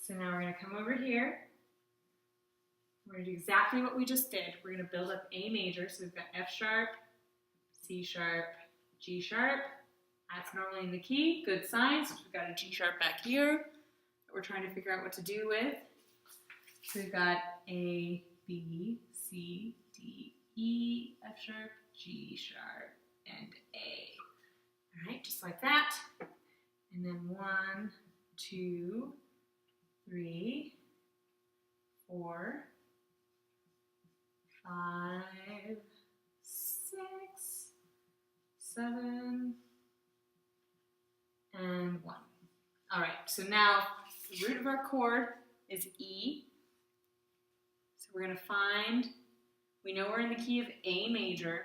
So now we're going to come over here. We're going to do exactly what we just did. We're going to build up A major. So we've got F sharp, C sharp, G sharp. That's normally in the key. Good sign. So we've got a G sharp back here that we're trying to figure out what to do with. So we've got A, B, C, D, E, F sharp, G sharp, and A. All right, just like that. And then 1, 2, 3, 4, 5, 6, 7, and 1. All right, so now the root of our chord is E. So we're going to find, we know we're in the key of A major,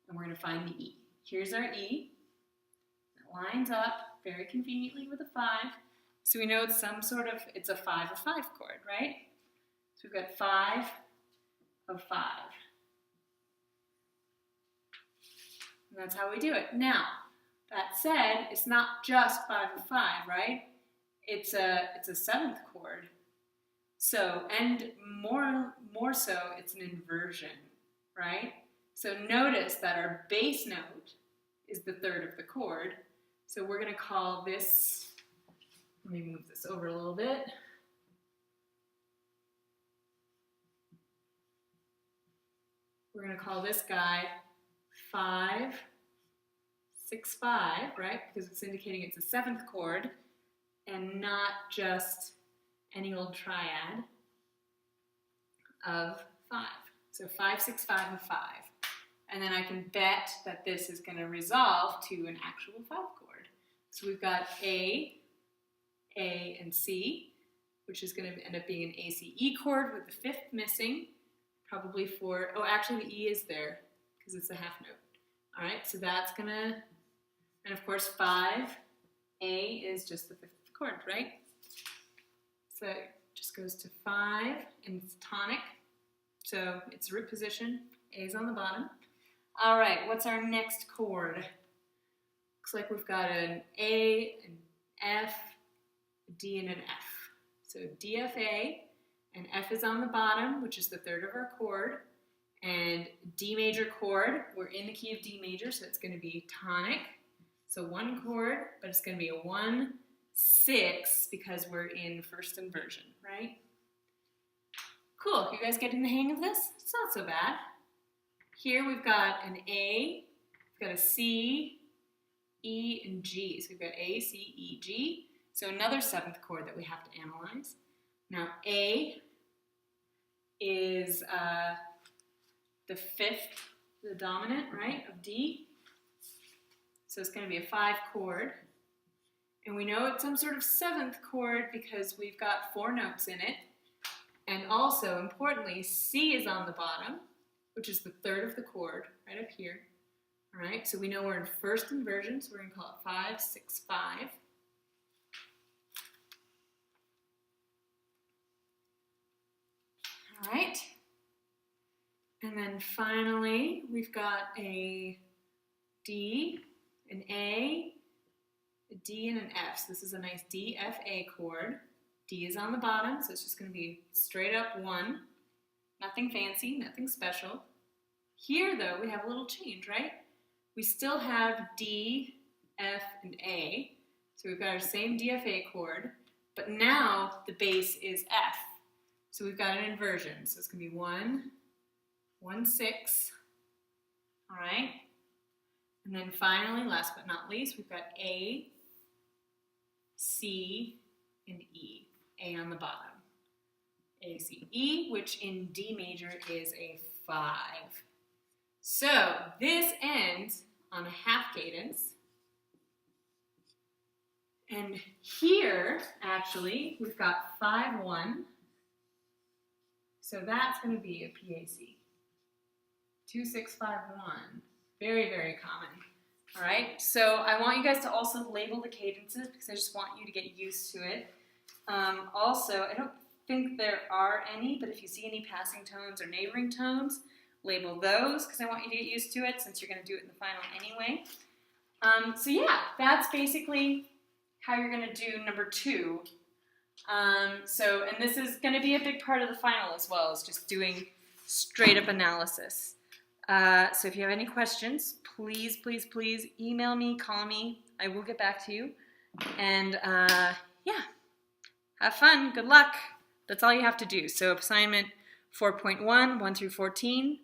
and we're going to find the E. Here's our E. It lines up very conveniently with a 5. So we know it's some sort of, it's a 5 of 5 chord, right? So we've got 5 of 5. And that's how we do it. Now, that said, it's not just 5 of 5, right? It's a 7th chord. So, and more so, it's an inversion, right? So notice that our bass note is the 3rd of the chord. So we're going to call this, let me move this over a little bit. We're going to call this guy 5, 6, 5, right? Because it's indicating it's a 7th chord and not just any old triad of 5. So 5, 6, 5 of 5. And then I can bet that this is going to resolve to an actual 5 chord. So we've got A, and C, which is going to end up being an A-C-E chord with the 5th missing, probably for, oh, actually the E is there because it's a half note. All right, so that's going to, and of course 5, A is just the 5th chord, right? So it just goes to 5, and it's tonic, so it's root position, A is on the bottom. All right, what's our next chord? Looks like we've got an A, an F, a D, and an F. So D, F, A, and F is on the bottom, which is the 3rd of our chord, and D major chord, we're in the key of D major, so it's going to be tonic. So 1 chord, but it's going to be a 1, 6, because we're in first inversion, right? Cool, you guys getting the hang of this? It's not so bad. Here we've got an A, we've got a C, E, and G. So we've got A, C, E, G. So another 7th chord that we have to analyze. Now A is the 5th, the dominant, right, of D. So it's going to be a 5 chord. And we know it's some sort of 7th chord because we've got 4 notes in it. And also, importantly, C is on the bottom, which is the 3rd of the chord, right up here. All right, so we know we're in first inversion, so we're going to call it 5, 6, 5. All right. And then finally, we've got a D, an A, a D, and an F. So this is a nice D, F, A chord. D is on the bottom, so it's just going to be straight up 1. Nothing fancy, nothing special. Here, though, we have a little change, right? We still have D, F, and A. So we've got our same D, F, A chord, but now the bass is F. So we've got an inversion. So it's going to be 1, 1, 6. All right? And then finally, last but not least, we've got A, C, and E. A on the bottom. A, C, E, which in D major is a 5. So this ends on a half cadence. And here, actually, we've got 5, 1. So that's going to be a PAC. 2, 6, 5, 1. Very, very common. All right, so I want you guys to also label the cadences because I just want you to get used to it. Also, I don't think there are any, but if you see any passing tones or neighboring tones, label those because I want you to get used to it since you're going to do it in the final anyway. So yeah, that's basically how you're going to do number 2 And this is going to be a big part of the final as well, is just doing straight up analysis. So if you have any questions, please, please, please email me, call me. I will get back to you. And yeah, have fun. Good luck. That's all you have to do. So assignment 4.1, 1 through 14,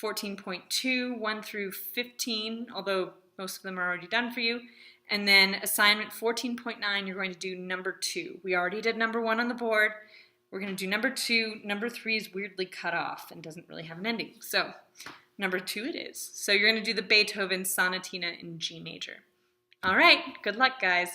14.2, 1 through 15, although most of them are already done for you. And then assignment 14.9, you're going to do number 2. We already did number 1 on the board. We're going to do number 2. Number 3 is weirdly cut off and doesn't really have an ending. So number 2 it is. So you're going to do the Beethoven Sonatina in G major. All right, good luck, guys.